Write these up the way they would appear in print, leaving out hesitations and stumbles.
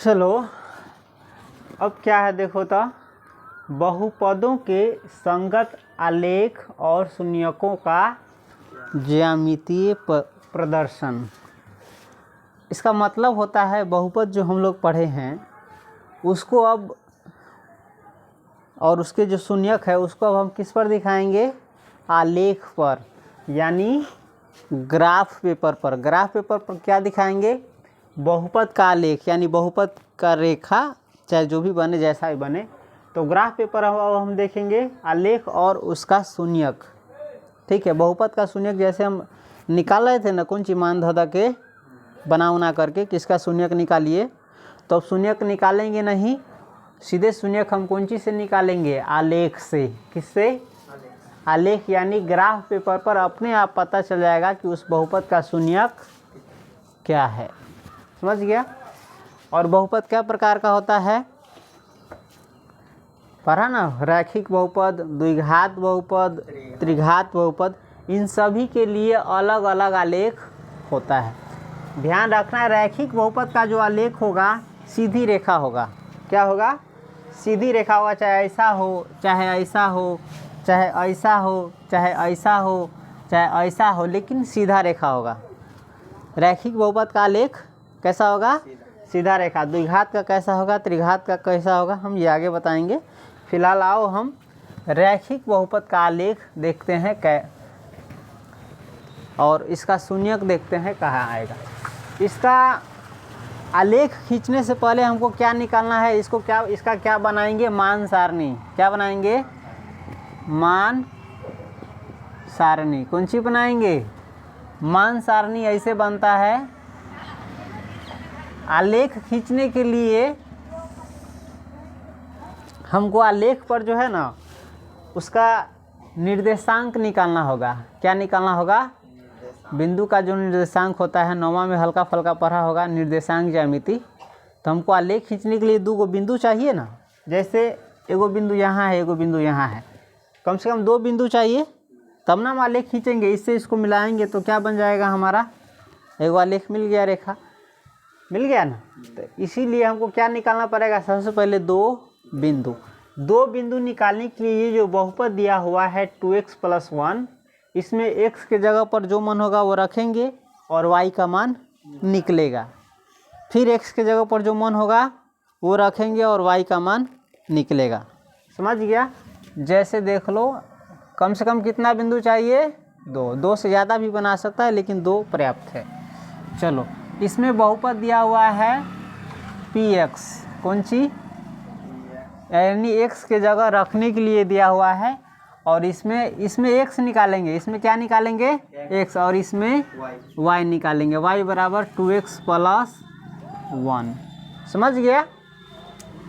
चलो अब क्या है देखो तो, बहुपदों के संगत आलेख और शून्यकों का ज्यामितीय प्रदर्शन। इसका मतलब होता है बहुपद जो हम लोग पढ़े हैं उसको अब, और उसके जो शून्यक है उसको अब हम किस पर दिखाएंगे? आलेख पर, यानी ग्राफ पेपर पर। ग्राफ पेपर पर क्या दिखाएंगे? बहुपद का आलेख, यानी बहुपद का रेखा, चाहे जो भी बने, जैसा भी बने। तो ग्राफ पेपर अब हम देखेंगे आलेख और उसका शून्यक। ठीक है, बहुपद का शून्यक जैसे हम निकाल रहे थे ना, कौन सी मान धदा के बना करके किसका शून्यक निकालिए। तो अब शून्यक निकालेंगे नहीं, सीधे शून्यक हम कौन चीज़ से निकालेंगे? आलेख से। किससे? आलेख, यानी ग्राफ पेपर पर अपने आप पता चल जाएगा कि उस बहुपद का शून्यक क्या है। समझ गया? और बहुपद क्या प्रकार का होता है? पढ़ा ना, रैखिक बहुपद, द्विघात बहुपद, त्रिघात बहुपद। इन सभी के लिए अलग अलग आलेख होता है। ध्यान रखना, रैखिक बहुपद का जो आलेख होगा सीधी रेखा होगा। क्या होगा? सीधी रेखा होगा, चाहे ऐसा हो, चाहे ऐसा हो, चाहे ऐसा हो, चाहे ऐसा हो, चाहे ऐसा हो, लेकिन सीधा रेखा होगा। रैखिक बहुपद का आलेख कैसा होगा? सीधा रेखा। द्विघात का कैसा होगा? त्रिघात का कैसा होगा? हम ये आगे बताएंगे। फिलहाल आओ हम रैखिक बहुपद का आलेख देखते हैं और इसका शून्यक देखते हैं कहाँ आएगा। इसका आलेख खींचने से पहले हमको क्या निकालना है? इसका क्या बनाएंगे? मान सारणी। क्या बनाएंगे? मान सारणी। कौन सी बनाएंगे? मान सारणी। ऐसे बनता है, आलेख खींचने के लिए हमको आलेख पर जो है ना उसका निर्देशांक निकालना होगा। क्या निकालना होगा? बिंदु का जो निर्देशांक होता है, 9वां में हल्का फल्का पढ़ा होगा, निर्देशांक ज्यामिति। तो हमको आलेख खींचने के लिए 2 बिंदु चाहिए ना। जैसे एगो बिंदु यहाँ है, एगो बिंदु यहाँ है, कम से कम 2 बिंदु चाहिए, तब ना हम आलेख खींचेंगे। इससे इसको मिलाएंगे तो क्या बन जाएगा हमारा? एगो आलेख मिल गया, रेखा मिल गया ना। तो इसीलिए हमको क्या निकालना पड़ेगा? सबसे पहले 2 बिंदु। 2 बिंदु निकालने के लिए ये जो बहुपद दिया हुआ है 2x + 1, इसमें x के जगह पर जो मान होगा वो रखेंगे और y का मान निकलेगा। फिर x के जगह पर जो मान होगा वो रखेंगे और y का मान निकलेगा। समझ गया? जैसे देख लो, कम से कम कितना बिंदु चाहिए? 2। 2 से ज़्यादा भी बना सकता है, लेकिन 2 पर्याप्त है। चलो, इसमें बहुपद दिया हुआ है px। कौन सी? यानी x के जगह रखने के लिए दिया हुआ है। और इसमें x निकालेंगे। इसमें क्या निकालेंगे? x। और इसमें y निकालेंगे। y बराबर 2x + 1। समझ गया?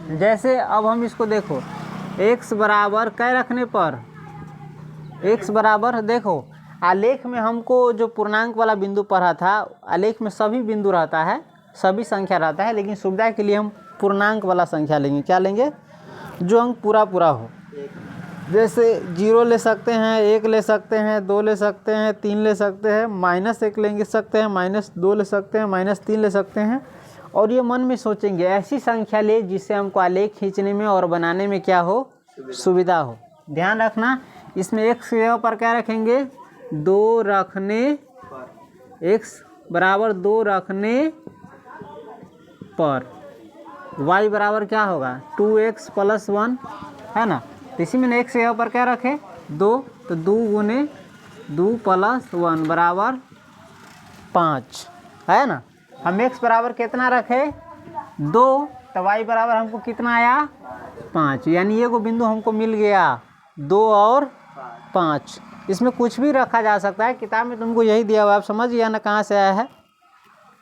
जैसे अब हम इसको देखो, x बराबर क्या रखने पर? x बराबर, देखो आलेख में हमको जो पूर्णांक वाला बिंदु पढ़ा था, आलेख में सभी बिंदु रहता है, सभी संख्या रहता है, लेकिन सुविधा के लिए हम पूर्णांक वाला संख्या लेंगे। क्या लेंगे? जो अंक पूरा पूरा हो। जैसे 0 ले सकते हैं, 1 ले सकते हैं, 2 ले सकते हैं, 3 ले सकते हैं, -1 ले सकते हैं, -2 ले सकते हैं, -3 ले सकते हैं। और ये मन में सोचेंगे ऐसी संख्या ले जिससे हमको आलेख खींचने में और बनाने में क्या हो? सुविधा हो। ध्यान रखना, इसमें x के जगह पर क्या रखेंगे? 2 रखने, x बराबर 2 रखने पर y बराबर क्या होगा? 2x + 1 है ना। तो इसी में x के जगह पर क्या रखे? 2। तो 2 × 2 + 1 बराबर 5 है ना। हम x बराबर कितना रखे? 2। तो y बराबर हमको कितना आया? 5। यानी ये को बिंदु हमको मिल गया, 2 और 5। इसमें कुछ भी रखा जा सकता है, किताब में तुमको यही दिया हुआ है। आप समझ गया ना कहाँ से आया है?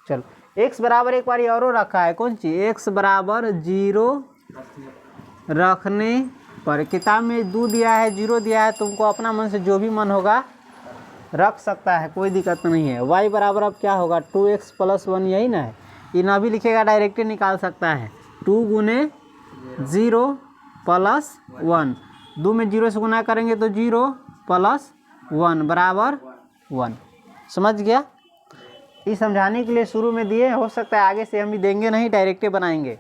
चलो, x बराबर एक बार और रखा है। कौन सी? x बराबर 0 रखने पर। किताब में 2 दिया है, 0 दिया है, तुमको अपना मन से जो भी मन होगा रख सकता है, कोई दिक्कत नहीं है। y बराबर अब क्या होगा? 2x + 1, यही ना है। ये ना भी लिखेगा, डायरेक्ट निकाल सकता है। 2 × 0 + 1, 2 में 0 से गुना करेंगे तो 0 + 1 बराबर 1। समझ गया? ये समझाने के लिए शुरू में दिए, हो सकता है आगे से हम भी देंगे नहीं, डायरेक्ट बनाएंगे।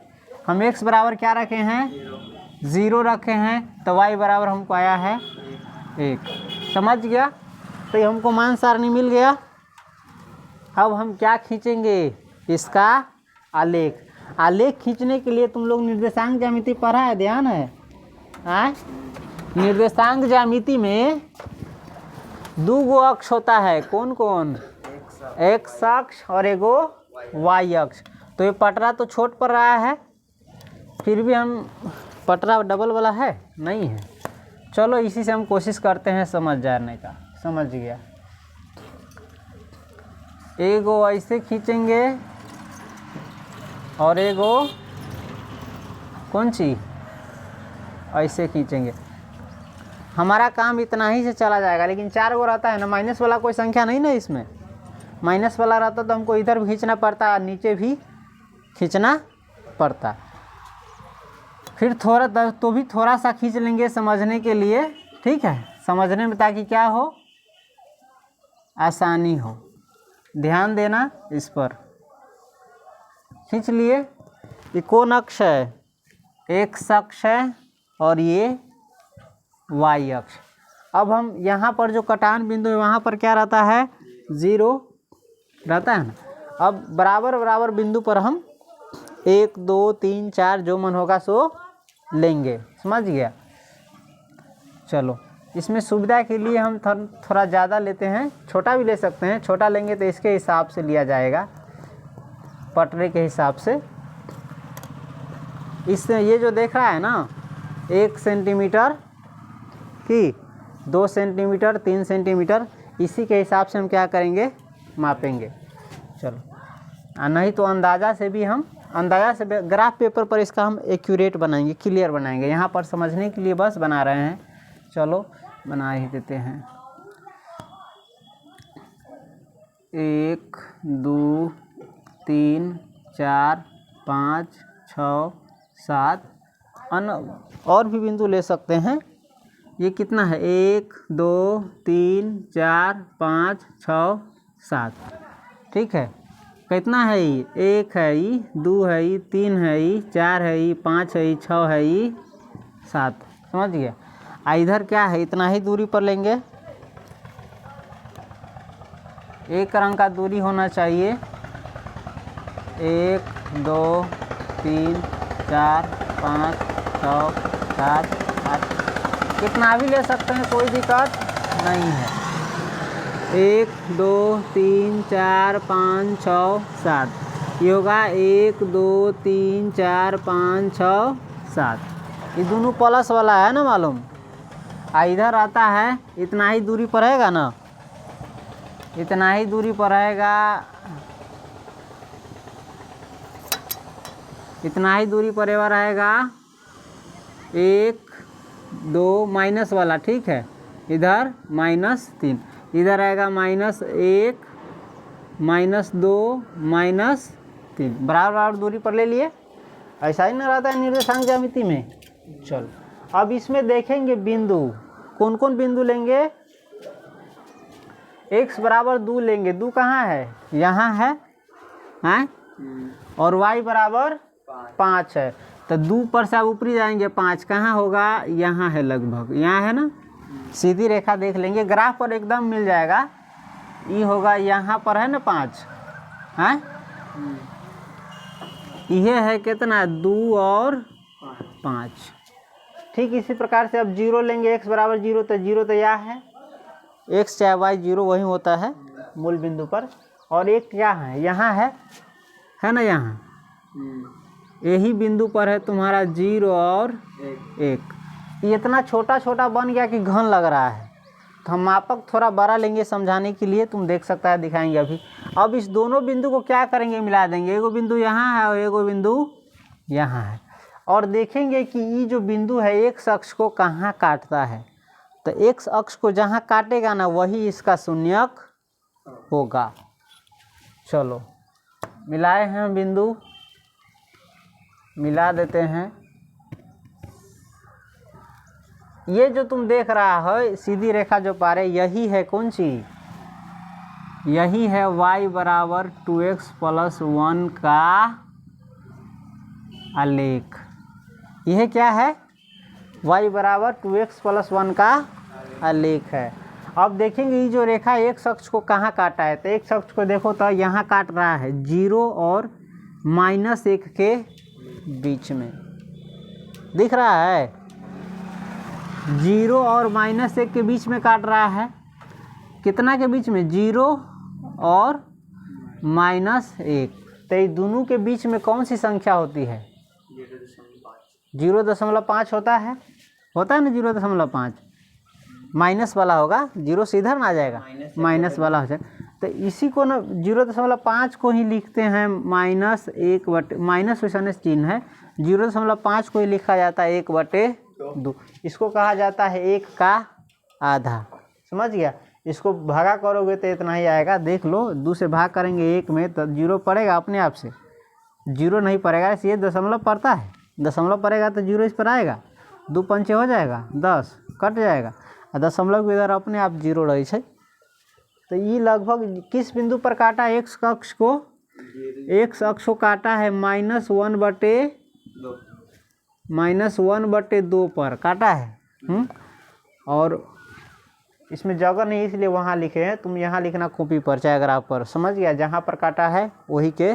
हम x बराबर क्या रखे हैं, 0 रखे हैं, तो y बराबर हमको आया है 1। समझ गया? तो ये हमको मान सारणी मिल गया। अब हम क्या खींचेंगे, इसका आलेख। आलेख खींचने के लिए तुम लोग निर्देशांक ज्यामिति पढ़ा है, ध्यान है? निर्देशांक ज्यामिति में 2 गो अक्ष होता है, कौन कौन? x अक्ष और एगो y अक्ष। तो ये पटरा तो छोट पड़ रहा है, फिर भी हम पटरा डबल वाला है नहीं है। चलो इसी से हम कोशिश करते हैं समझ जाने का। समझ गया? एगो ऐसे खींचेंगे और एगो कौन सी ऐसे खींचेंगे। हमारा काम इतना ही से चला जाएगा, लेकिन 4 गो रहता है ना, माइनस वाला कोई संख्या नहीं ना इसमें। माइनस वाला रहता तो हमको इधर भी खींचना पड़ता, नीचे भी खींचना पड़ता। फिर थोड़ा तो भी थोड़ा सा खींच लेंगे समझने के लिए, ठीक है? समझने में ताकि क्या हो, आसानी हो। ध्यान देना इस पर। खींच लिए। ये कौन अक्ष है? x अक्ष है और ये y अक्ष। अब हम यहाँ पर जो कटान बिंदु है वहाँ पर क्या रहता है, 0 रहता है ना। अब बराबर बराबर बिंदु पर हम 1 2 3 4 जो मन होगा सो लेंगे। समझ गया? चलो इसमें सुविधा के लिए हम थोड़ा ज़्यादा लेते हैं, छोटा भी ले सकते हैं। छोटा लेंगे तो इसके हिसाब से लिया जाएगा, पटरे के हिसाब से। इससे ये जो देख रहा है ना, 1 सेंटीमीटर की 2 सेंटीमीटर 3 सेंटीमीटर, इसी के हिसाब से हम क्या करेंगे, मापेंगे। चलो, नहीं तो अंदाज़ा से भी हम, अंदाज़ा से ग्राफ पेपर पर इसका हम एक्यूरेट बनाएंगे, क्लियर बनाएंगे। यहाँ पर समझने के लिए बस बना रहे हैं। चलो बना ही देते हैं। 1 2 3 4 5 6 7 और भी बिंदु ले सकते हैं। ये कितना है, 1 2 3 4 5 6 7, ठीक है? कितना है ये, 1 है ये, 2 है ये, 3 है ये, 4 है ये, 5 है ये, 6 है ये, 7। समझ गया? इधर क्या है, इतना ही दूरी पर लेंगे। एक रंग का दूरी होना चाहिए। 1 2 3 4 5 6 7 8, कितना भी ले सकते हैं, कोई दिक्कत नहीं है। 1 2 3 4 5 6 7, ये होगा 1 2 3 4 5 6 7। ये दोनों प्लस वाला है ना, मालूम? इधर आता है, इतना ही दूरी पर रहेगा ना, इतना ही दूरी पर रहेगा, इतना ही दूरी पर रहेगा 1 2 माइनस वाला, ठीक है? इधर -3, इधर आएगा -1 -2 -3, बराबर बराबर दूरी पर ले लिए। ऐसा ही ना रहता है निर्देशांक ज्यामिति में। चलो अब इसमें देखेंगे बिंदु, कौन कौन बिंदु लेंगे। x बराबर 2 लेंगे। 2 कहाँ है, यहाँ है, हैं? और y बराबर 5 है। तो 2 पर से ऊपरी जाएंगे, 5 कहाँ होगा, यहाँ है, लगभग यहाँ है ना। सीधी रेखा देख लेंगे, ग्राफ पर एकदम मिल जाएगा। ये होगा यहाँ पर है ना 5, हैं? यह है कितना, 2 और 5। ठीक इसी प्रकार से अब 0 लेंगे, x बराबर 0, तो 0 तो यह है, x चाहे y 0 वही होता है मूल बिंदु पर। और एक क्या है, यहाँ है ना, यहाँ यही बिंदु पर है तुम्हारा 0 और 1। ये इतना छोटा छोटा बन गया कि घन लग रहा है, तो हम मापक थोड़ा बड़ा लेंगे समझाने के लिए। तुम देख सकता है, दिखाएंगे अभी। अब इस दोनों बिंदु को क्या करेंगे, मिला देंगे। एगो बिंदु यहाँ है और एगो बिंदु यहाँ है, और देखेंगे कि ये जो बिंदु है x अक्ष को कहाँ काटता है। तो x अक्ष को जहाँ काटेगा ना, वही इसका शून्यक होगा। चलो मिलाए हैं बिंदु, मिला देते हैं। ये जो तुम देख रहा है सीधी रेखा जो पा रहे, यही है कौन सी, यही है y बराबर 2x प्लस 1 का आलेख। यह क्या है? y बराबर 2x प्लस 1 का आलेख है। अब देखेंगे ये जो रेखा एक अक्ष को कहाँ काटा है, तो एक अक्ष को देखो तो यहाँ काट रहा है 0 और -1 के बीच में, दिख रहा है 0 और -1 के बीच में काट रहा है। कितना के बीच में? 0 और -1। तो ये दोनों के बीच में कौन सी संख्या होती है? 0.5 होता है ना 0.5, माइनस वाला होगा, 0 से इधर ना आ जाएगा, माइनस वाला हो जाएगा। तो इसी को ना 0.5 को ही लिखते हैं -1/, माइनस वैसा चिन्ह है, 0.5 को ही लिखा जाता है 1/2। इसको कहा जाता है 1 का आधा। समझ गया? इसको भागा करोगे तो इतना ही आएगा। देख लो, 2 से भाग करेंगे 1 में तो 0 पड़ेगा अपने आप से, 0 नहीं पड़ेगा, ये दशमलव पड़ता है, दशमलव पड़ेगा तो 0 इस पर आएगा, 2 पंचे हो जाएगा 10, कट जाएगा, दशमलव इधर अपने आप 0 रही है। तो ये लगभग किस बिंदु पर काटा है? एक्स अक्ष को, एक्स अक्ष को काटा है -1/2 पर काटा है। और इसमें जगह नहीं इसलिए वहाँ लिखे हैं, तुम यहाँ लिखना कॉपी पर चाहे ग्राफ पर। समझ गया? जहाँ पर काटा है वही के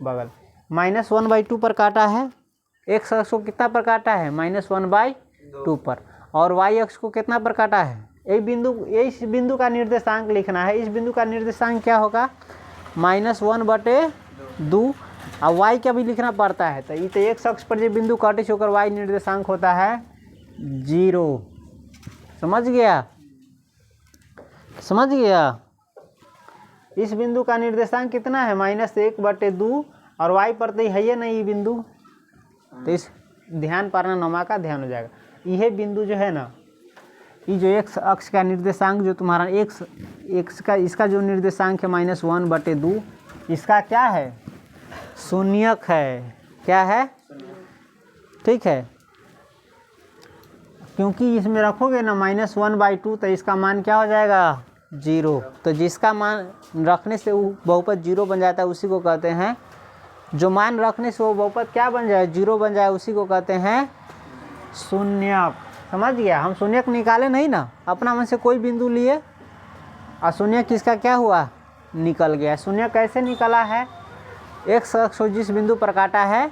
बगल। -1/2 पर काटा है। एक्स अक्ष को कितना पर काटा है? -1/2 पर। और वाई अक्ष को कितना पर काटा है? इस बिंदु का निर्देशांक लिखना है। इस बिंदु का निर्देशांक क्या होगा? -1/2। और वाई का भी लिखना पड़ता है। तो ये तो एक्स अक्ष पर जो बिंदु काटे होकर वाई निर्देशांक होता है 0। समझ गया? समझ गया? इस बिंदु का निर्देशांक कितना है? -1/2। और वाई पर तो है ही नहीं ये बिंदु, तो इस ध्यान पारना नमा का ध्यान हो जाएगा। यह बिंदु जो है ना, ये जो एक्स अक्ष का निर्देशांक जो तुम्हारा एक्स का, इसका जो निर्देशांक है -1/2, इसका क्या है? शून्यक है। क्या है? ठीक है, क्योंकि इसमें रखोगे ना -1/2 तो इसका मान क्या हो जाएगा? 0। तो जिसका मान रखने से वो बहुपद 0 बन जाता है उसी को कहते हैं, जो मान रखने से वो बहुपद क्या बन जाए? 0 बन जाए, उसी को कहते हैं शून्यक। समझ गया? हम शून्यक निकाले नहीं ना, अपना मन से कोई बिंदु लिए और शून्यक किसका क्या हुआ? निकल गया। शून्यक कैसे निकला है? एक्स अक्ष जिस बिंदु पर काटा है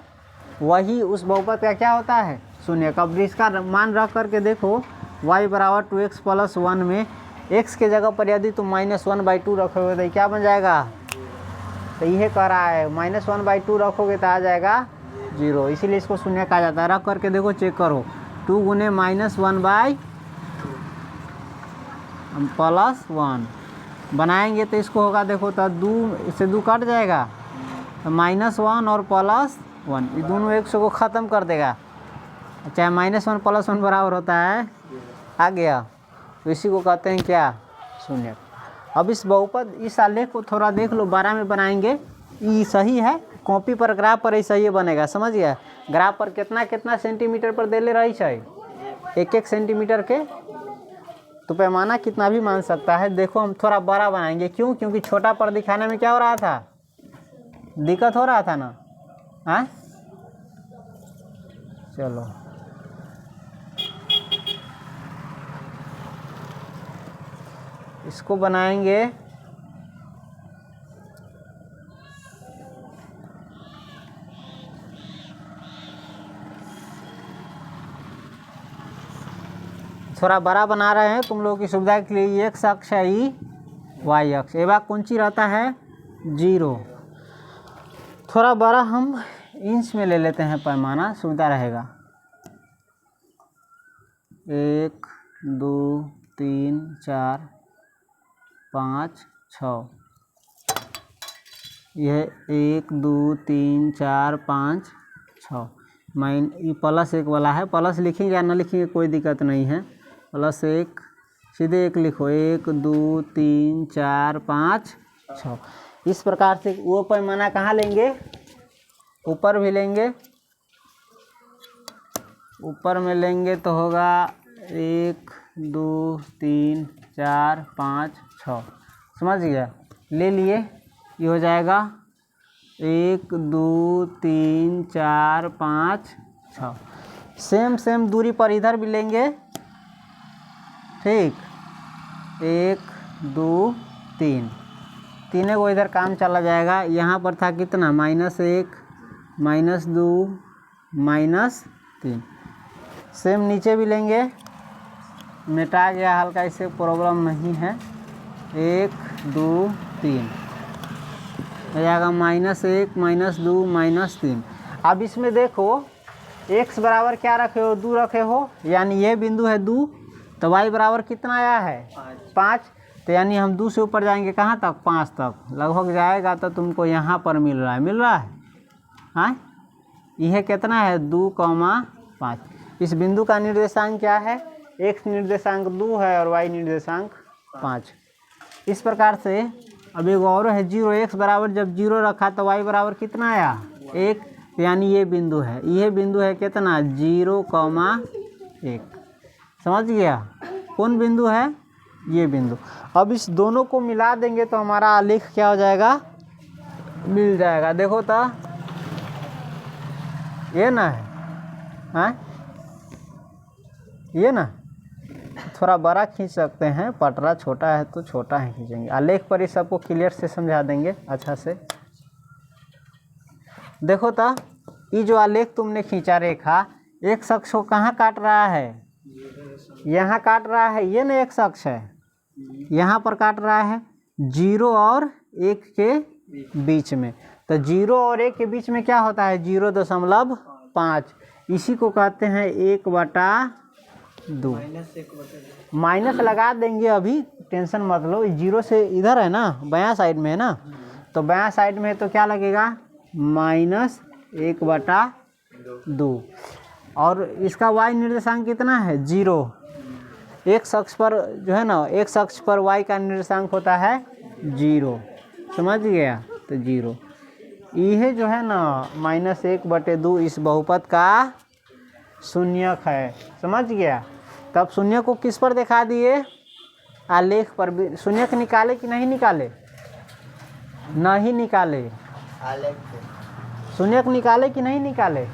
वही उस बहुपद का क्या होता है? शून्यक। अब इसका मान रख करके देखो, y बराबर 2x प्लस 1 में x के जगह पर यदि तुम -1/2 रखोगे तो क्या बन जाएगा? तो यह कह रहा है -1/2 रखोगे तो आ जाएगा 0, इसीलिए इसको शून्य कहा जाता है। रख करके देखो, चेक करो, 2 गुने -1/2 प्लस 1 बनाएंगे तो इसको होगा, देखो तो 2 इससे 2 कट जाएगा, तो -1 और +1 ये दोनों एक को ख़त्म कर देगा, चाहे -1 + 1 बराबर होता है, आ गया। तो इसी को कहते हैं क्या? शून्य। अब इस बहुपद, इस आलेख को थोड़ा देख लो, 12 में बनाएंगे, ये सही है, कॉपी पर ग्राफ पर ऐसा ही बनेगा। समझ गया? ग्राफ पर कितना कितना सेंटीमीटर पर दे ले रही है, 1-1 सेंटीमीटर के, तो पैमाना कितना भी मान सकता है। देखो हम थोड़ा बड़ा बनाएंगे, क्यों? क्योंकि छोटा पर दिखाने में क्या हो रहा था? दिक्कत हो रहा था ना। हाँ, चलो इसको बनाएंगे। थोड़ा बड़ा बना रहे हैं तुम लोगों की सुविधा के लिए। एक्स अक्ष है, ई वाई अक्ष, ए बार कौन सी रहता है? 0। थोड़ा बड़ा हम इंच में ले लेते हैं, पैमाना सुविधा रहेगा। 1 2 3 4 5 6, यह 1 2 3 4 5 6। ये +1 वाला है, प्लस लिखेंगे या ना लिखेंगे कोई दिक्कत नहीं है। +1 सीधे 1 लिखो, 1 2 3 4 5 6। इस प्रकार से वो पैमाना कहाँ लेंगे? ऊपर भी लेंगे, ऊपर में लेंगे तो होगा 1 2 3 4 5 6। समझ गया? ले लिए, ये हो जाएगा 1 2 3 4 5 6। सेम दूरी पर इधर भी लेंगे, ठीक, 1 2 3, तीनों को इधर काम चला जाएगा। यहाँ पर था कितना, -1 -2 -3। सेम नीचे भी लेंगे, मिटा गया हल्का, इससे प्रॉब्लम नहीं है। 1 2 3 हो जाएगा -1 -2 -3। अब इसमें देखो x बराबर क्या रखे हो, 2 रखे हो, यानी ये बिंदु है 2, तो y बराबर कितना आया है 5। तो यानी हम 2 से ऊपर जाएंगे कहाँ तक, 5 तक लगभग जाएगा, तो तुमको यहाँ पर मिल रहा है हाँ, यह कितना है 2, 5। इस बिंदु का निर्देशांक क्या है, x निर्देशांक 2 है और y निर्देशांक 5। इस प्रकार से अब एक और है 0, x बराबर जब 0 रखा तो y बराबर कितना आया 1, यानी ये बिंदु है, यह बिंदु है कितना 0, 1। समझ गया, कौन बिंदु है, ये बिंदु। अब इस दोनों को मिला देंगे तो हमारा आलेख क्या हो जाएगा, मिल जाएगा। देखो तो ये ना है, हाँ ये ना, थोड़ा बड़ा खींच सकते हैं, पटरा छोटा है तो छोटा ही खींचेंगे। आलेख पर इस सबको क्लियर से समझा देंगे अच्छा से। देखो तो ये जो आलेख तुमने खींचा रेखा, एक शख्स को कहाँ काट रहा है, यहाँ काट रहा है, ये ना एक शख्स है, यहाँ पर काट रहा है 0 और 1 के बीच में। तो 0 और 1 के बीच में क्या होता है 0.5, इसी को कहते हैं 1/2। माइनस लगा देंगे, अभी टेंशन मत लो। 0 से इधर है ना, बायां साइड में है ना, तो बायां साइड में तो क्या लगेगा -1/2। और इसका y निर्देशांक कितना है 0। एक शख्स पर जो है ना, एक शख्स पर y का निर्देशांक होता है 0, समझ गया, तो 0। यह जो है ना -1/2 इस बहुपद का शून्यक है, समझ गया। तब शून्य को किस पर दिखा दिए, आलेख पर भी। शून्यक निकाले कि नहीं निकाले, नहीं निकाले, शून्यक निकाले कि नहीं निकाले,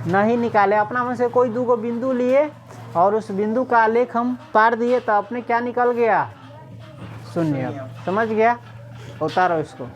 नहीं निकाले। अपना में से कोई 2 बिंदु लिए और उस बिंदु का आलेख हम पार दिए, तो अपने क्या निकल गया, शून्यक। समझ गया, उतारो इसको।